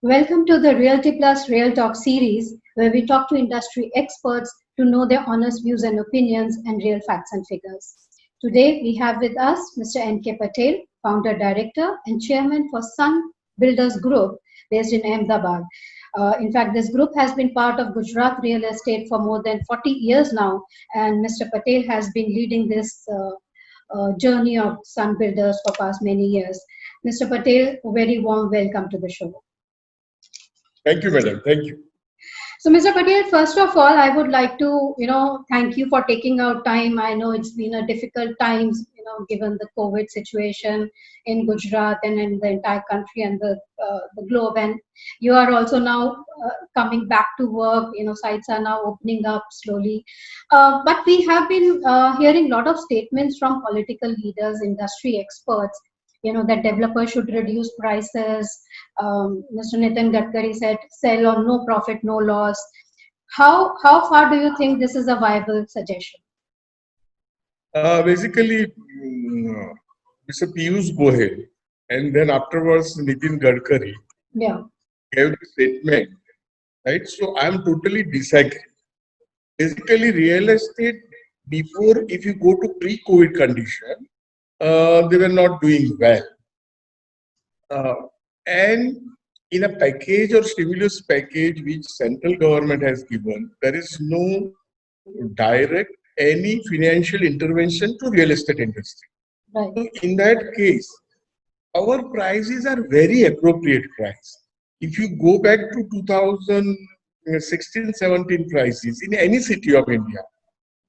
Welcome to the Realty Plus Real Talk series, where we talk to industry experts to know their honest views and opinions and real facts and figures. Today, we have with us Mr. N.K. Patel, founder, director, and chairman for Sun Builders Group based in Ahmedabad. In fact, this group has been part of Gujarat real estate for more than 40 years now, and Mr. Patel has been leading this journey of Sun Builders for past many years. Mr. Patel, a very warm welcome to the show. Thank you, madam. Thank you. So, Mr. Patel, first of all, I would like to, thank you for taking out time. I know it's been a difficult times, given the COVID situation in Gujarat and in the entire country and the globe. And you are also now coming back to work. Sites are now opening up slowly. But we have been hearing a lot of statements from political leaders, industry experts, that developers should reduce prices. Mr. Nitin Gadkari said, sell on no profit, no loss. How far do you think this is a viable suggestion? Basically, Mr. Piyush Goyal and then afterwards Nitin Gadkari gave the statement, right? So I am totally disagree. Basically, real estate before, if you go to pre-COVID condition, they were not doing well. And in a package or stimulus package which central government has given, there is no direct any financial intervention to real estate industry. Right. So in that case, our prices are very appropriate price. If you go back to 2016-17 prices in any city of India,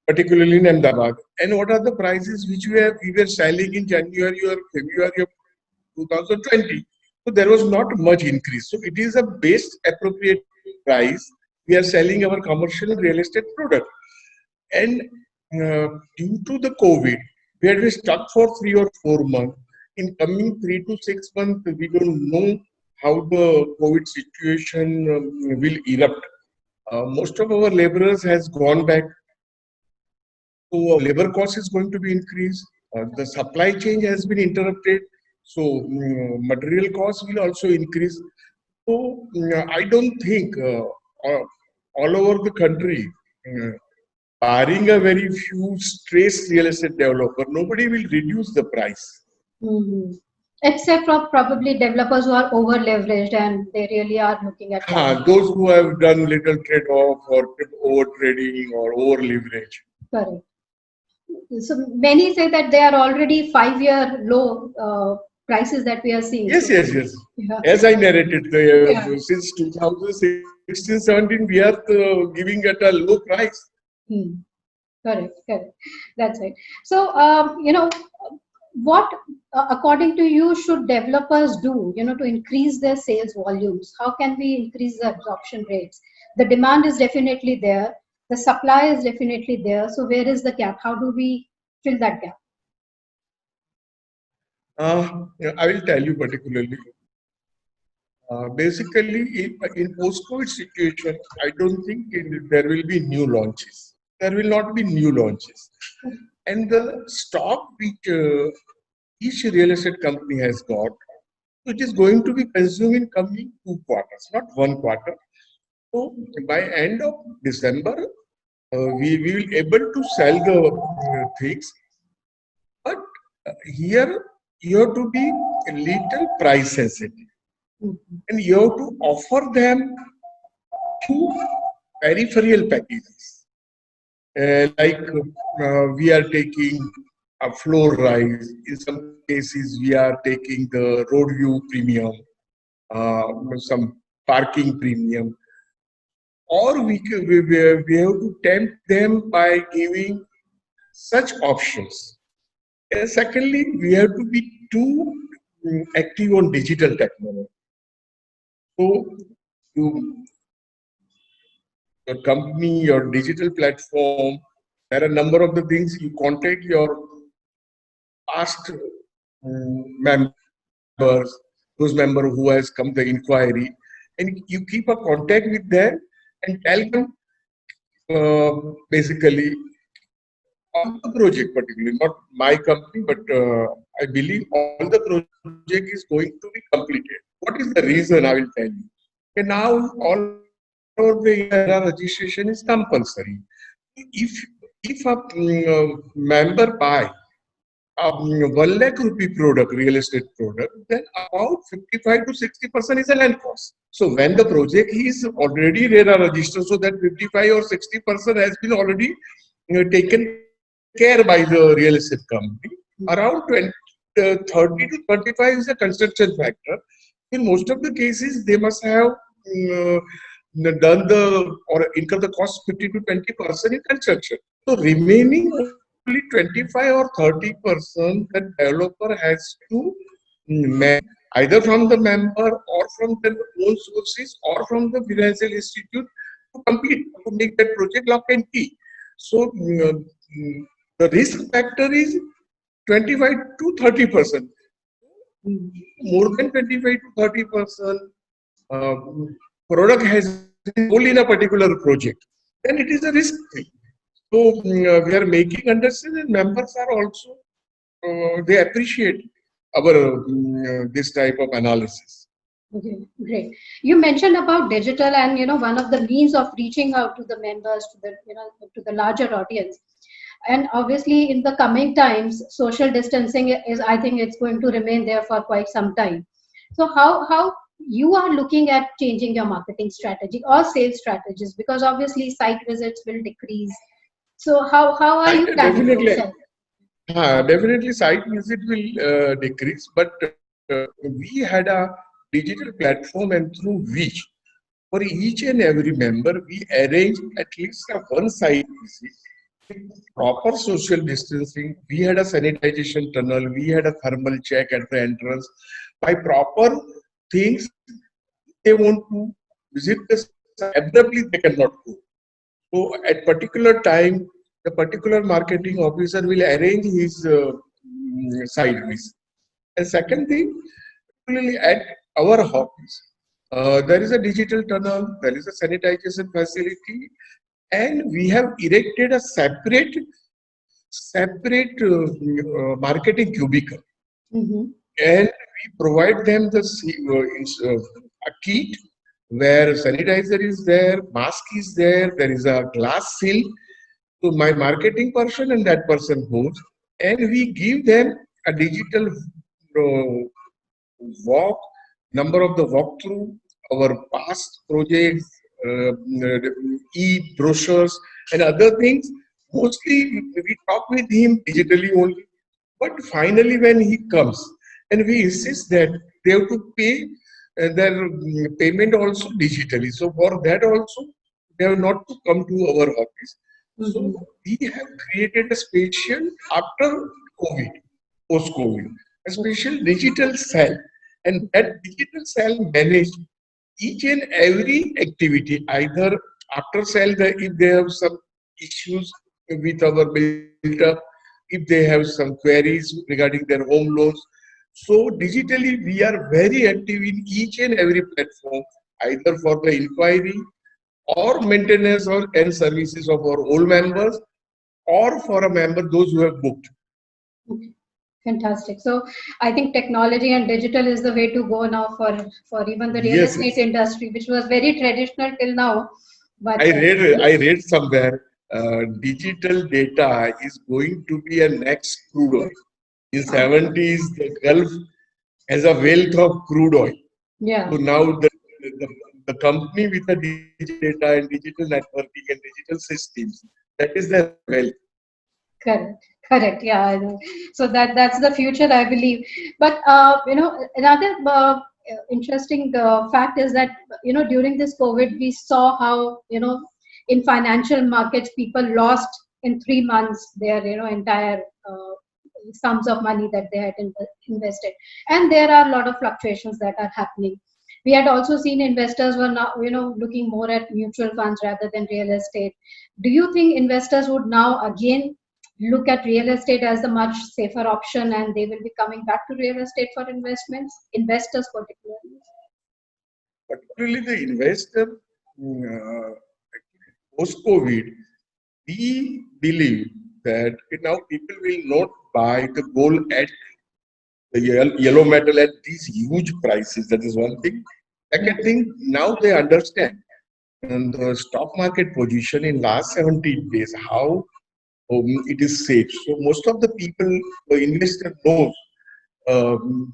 particularly in Ahmedabad, and what are the prices which we were selling in January or February of 2020? So there was not much increase. So it is a base appropriate price. We are selling our commercial real estate product. And due to the COVID, we had been stuck for 3 or 4 months. In coming 3 to 6 months, we don't know how the COVID situation will erupt. Most of our laborers has gone back. So labor cost is going to be increased. The supply chain has been interrupted. So material costs will also increase. So I don't think all over the country, barring a very few stressed real estate developer, nobody will reduce the price. Mm-hmm. Except for probably developers who are over leveraged and they really are looking at those who have done little trade off or over trading or over leverage. Correct. So many say that they are already 5-year low prices that we are seeing. Yes. Yeah. As I narrated, since 2016-17, we are giving at a low price. Correct. That's right. So, what, according to you, should developers do, to increase their sales volumes? How can we increase the absorption rates? The demand is definitely there. The supply is definitely there. So where is the gap? How do we fill that gap? I will tell you particularly. Basically, in post-COVID situation, I don't think there will be new launches. There will not be new launches. And the stock which each real estate company has got, which is going to be consumed in coming 2 quarters, not 1 quarter. So by end of December, we will be able to sell the things. But here, you have to be a little price sensitive. And you have to offer them 2 peripheral packages. Like we are taking a floor rise. In some cases, we are taking the road view premium, some parking premium. Or we have to tempt them by giving such options. And secondly, we have to be too active on digital technology. So, your company, your digital platform, there are a number of the things you contact your past members, those members who has come the inquiry, and you keep a contact with them and tell them basically on the project particularly, not my company, but I believe all the project is going to be completed. What is the reason? I will tell you. And now all over the India registration is compulsory. If a member buy a 1 lakh rupee product, real estate product, then about 55 to 60% is a land cost. So when the project is already RERA registered, so that 55 or 60% has been already taken care by the real estate company. Around 30 to 25 is a construction factor. In most of the cases, they must have done the or incur the cost 50 to 20% in construction. So remaining only 25 or 30% the developer has to manage either from the member or from their own sources or from the financial institute to complete to make that project lock and key. So the risk factor is 25 to 30%. More than 25 to 30% uh, product has been sold in a particular project, then it is a risk free. So we are making understand and members are also they appreciate our this type of analysis. Okay, great. You mentioned about digital, and one of the means of reaching out to the members, to the to the larger audience. And obviously, in the coming times, social distancing is, I think, it's going to remain there for quite some time. So how you are looking at changing your marketing strategy or sales strategies, because obviously site visits will decrease. So how are you planning Definitely, yourself? definitely site visit will decrease, but we had a digital platform and through which for each and every member we arranged at least a one site visit with proper social distancing. We had a sanitization tunnel, we had a thermal check at the entrance. By proper things, they want to visit this abruptly, they cannot go. So at particular time, the particular marketing officer will arrange his site visit. And second thing, particularly at our office, there is a digital tunnel, there is a sanitization facility, and we have erected a separate marketing cubicle, Mhm. and we provide them the a kit where sanitizer is there, mask is there, there is a glass seal to my marketing person, and that person goes, and we give them a digital walk, number of the walkthrough, our past projects, e-brochures, and other things. Mostly we talk with him digitally only. But finally, when he comes, and we insist that they have to pay their payment also digitally. So for that also, they have not to come to our office. So Mhm. we have created a special after COVID, post-COVID, a special digital cell, and that digital cell manage each and every activity, either after cell, if they have some issues with our built up, if they have some queries regarding their home loans. So digitally, we are very active in each and every platform, either for the inquiry or maintenance or end services of our old members, or for a member those who have booked. Okay. Fantastic. So I think technology and digital is the way to go now for even the real Yes, estate yes. industry, which was very traditional till now. But I read somewhere digital data is going to be a next crude oil. In uh, 70s, the Gulf has a wealth of crude oil. yeah, So now the, the company with the digital data and digital networking and digital systems, that is their wealth. correct, correct. Yeah, I know. So that's the future, I believe. But another interesting fact is that during this COVID, we saw how in financial markets people lost in 3 months their entire sums of money that they had invested, and there are a lot of fluctuations that are happening. We had also seen investors were now looking more at mutual funds rather than real estate. Do you think investors would now again look at real estate as a much safer option, and they will be coming back to real estate for investors particularly? Particularly the investor, uh, post-COVID, we believe that now people will not buy the gold at the yellow metal at these huge prices. That is one thing. Second thing, now they understand the stock market position in last 17 days, how it is safe. So most of the people, the investor knows, um,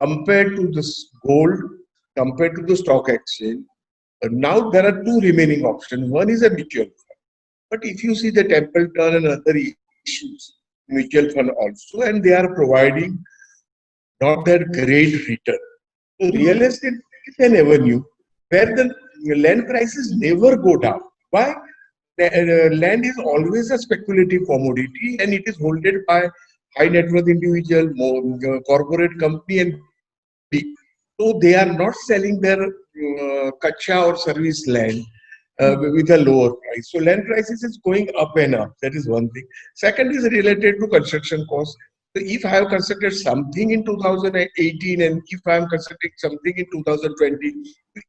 compared to this gold, compared to the stock exchange, now there are two remaining options. One is a mutual fund. But if you see the Templeton and other issues, mutual fund also, and they are providing not that great return. So real estate is an avenue where the land prices never go down. Why? Land is always a speculative commodity and it is holded by high net worth individual, corporate company and big. So they are not selling their kacha or service land with a lower price. So land prices is going up and up. That is one thing. Second is related to construction costs. So if I have constructed something in 2018 and if I am constructing something in 2020,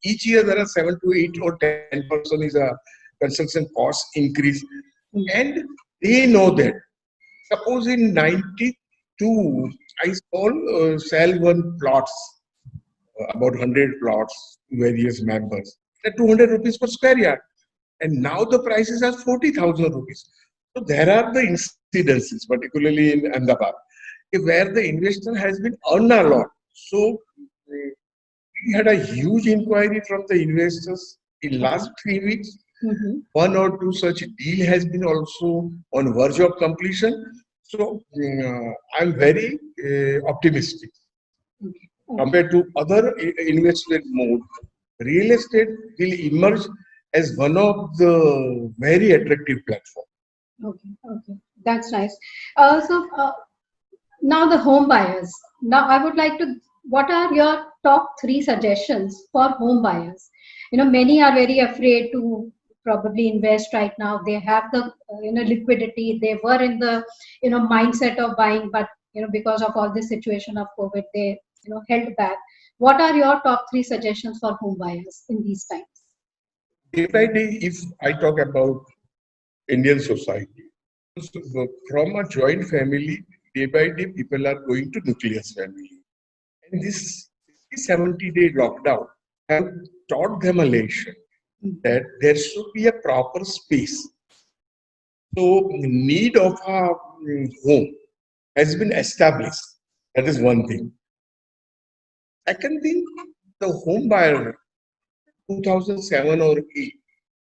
each year there are 7 to 8 or 10% is a construction cost increase. And they know that. Suppose in 92, I sell one plots, about 100 plots to various members at 200 rupees per square yard. And now the prices are 40,000 rupees. So there are the incidences, particularly in Ahmedabad, where the investor has been earned a lot. So we had a huge inquiry from the investors in last 3 weeks. One or two such deal has been also on verge of completion. So I'm very optimistic. Compared to other investment mode, real estate will emerge as one of the very attractive platform. Okay, that's nice. Now the home buyers. Now I would like to, what are your top three suggestions for home buyers? Many are very afraid to probably invest right now. They have the liquidity. They were in the mindset of buying, but because of all this situation of COVID, they held back. What are your top three suggestions for home buyers in these times? Day by day, if I talk about Indian society, so from a joint family, day by day, people are going to nucleus family. And this 70-day lockdown have taught them a lesson that there should be a proper space. So need of a home has been established. That is one thing. Second thing, the home buyer, 2007 or 8,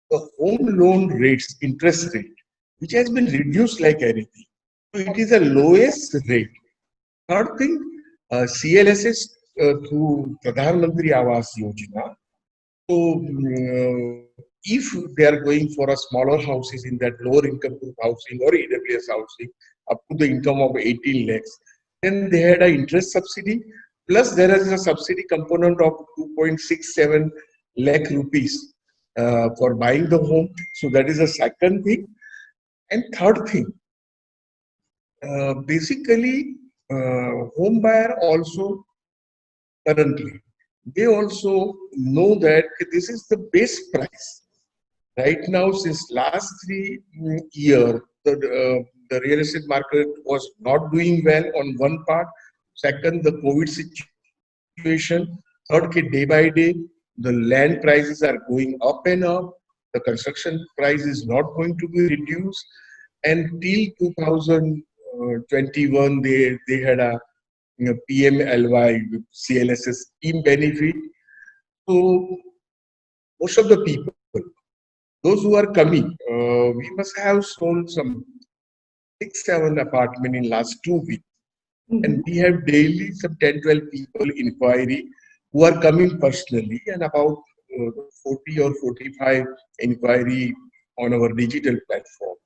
the home loan rates, interest rate, which has been reduced like anything. So it is the lowest rate. Third thing, CLSS through Pradhan Mantri Awas Yojana. So if they are going for a smaller houses in that lower income group housing or EWS housing up to the income of 18 lakhs, then they had an interest subsidy. Plus there is a subsidy component of 2.67 lakh rupees for buying the home. So that is the second thing. And third thing, basically home buyer also currently, they also know that this is the best price. Right now, since last 3 years, the real estate market was not doing well on one part. Second, the COVID situation. Third, day by day, the land prices are going up and up. The construction price is not going to be reduced. And till 2021, they had a PMLY with CLSS scheme benefit. So most of the people, those who are coming, we must have sold some 6-7 apartments in last 2 weeks. And we have daily some 10-12 people inquiry who are coming personally and about 40 or 45 inquiry on our digital platform.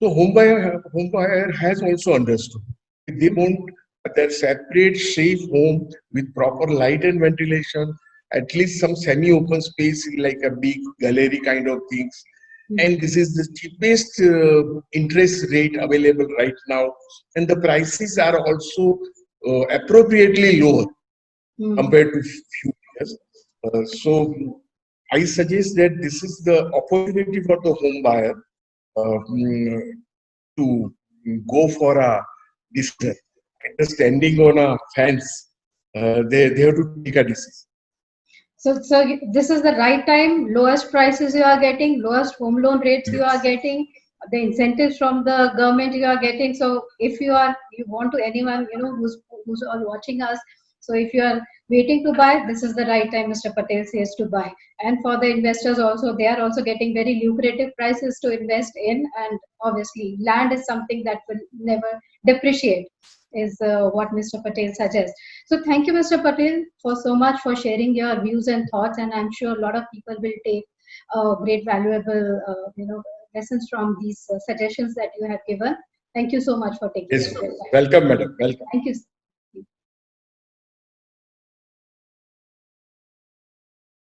So home buyer has also understood. They want their separate, safe home with proper light and ventilation, at least some semi-open space like a big gallery kind of things. And this is the cheapest interest rate available right now. And the prices are also appropriately lower compared to few years. So I suggest that this is the opportunity for the home buyer to go for a decision. Standing on a fence, they have to take a decision. So this is the right time. Lowest prices you are getting, lowest home loan rates you are getting, the incentives from the government you are getting. So if you want to anyone who's all watching us. So if you are waiting to buy, this is the right time, Mr. Patel says, to buy. And for the investors also, they are also getting very lucrative prices to invest in. And obviously, land is something that will never depreciate, is what Mr. Patel suggests. So thank you, Mr. Patel, for so much for sharing your views and thoughts. And I'm sure a lot of people will take great valuable, lessons from these suggestions that you have given. Thank you so much for taking Yes, your time. welcome, madam. Welcome. Thank you.